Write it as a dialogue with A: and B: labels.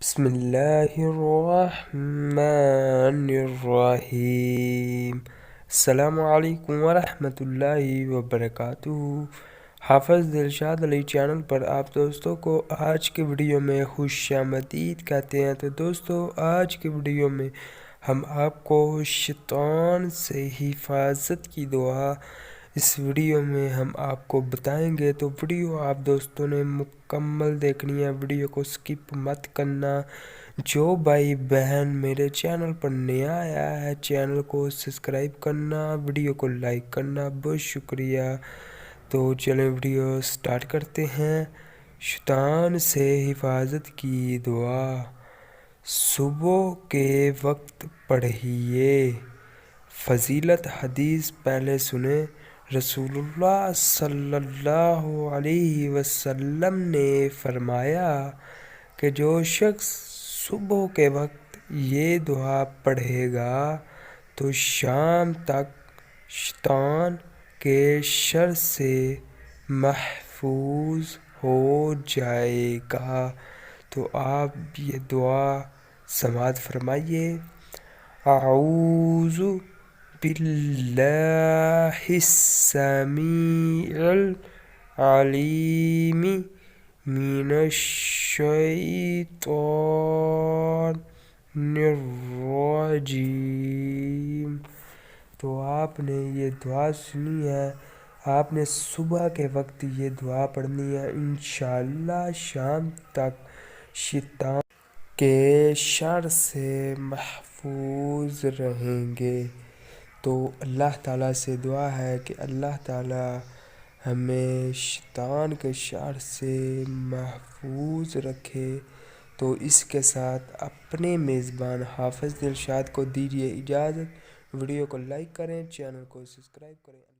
A: بسم الله الرحمن الرحیم۔ السلام علیکم ورحمۃ اللہ وبرکاتہ۔ حافظ دلشاد علی چینل پر آپ دوستوں کو آج کے ویڈیو میں خوش آمدید کہتے ہیں۔ تو دوستو آج کے ویڈیو میں ہم آپ کو شیطان سے حفاظت کی دعا اس ویڈیو میں ہم آپ کو بتائیں گے، تو ویڈیو آپ دوستوں نے مکمل دیکھنی ہے، ویڈیو کو سکپ مت کرنا۔ جو بھائی بہن میرے چینل پر نیا آیا ہے چینل کو سبسکرائب کرنا، ویڈیو کو لائک کرنا، بہت شکریہ۔ تو چلیں ویڈیو سٹارٹ کرتے ہیں۔ شیطان سے حفاظت کی دعا صبح کے وقت پڑھیے۔ فضیلت حدیث پہلے سنیں۔ رسول اللہ صلی اللہ علیہ وسلم نے فرمایا کہ جو شخص صبح کے وقت یہ دعا پڑھے گا تو شام تک شیطان کے شر سے محفوظ ہو جائے گا۔ تو آپ یہ دعا سماعت فرمائیے۔ اعوذ باللہ السمیع العلیم من الشیطان الرجیم۔ تو آپ نے یہ دعا سنی ہے، آپ نے صبح کے وقت یہ دعا پڑھنی ہے، انشاءاللہ شام تک شیطان کے شر سے محفوظ رہیں گے۔ تو اللہ تعالیٰ سے دعا ہے کہ اللہ تعالیٰ ہمیں شیطان کے شر سے محفوظ رکھے۔ تو اس کے ساتھ اپنے میزبان حافظ دلشاد کو دیجیے اجازت۔ ویڈیو کو لائک کریں، چینل کو سبسکرائب کریں۔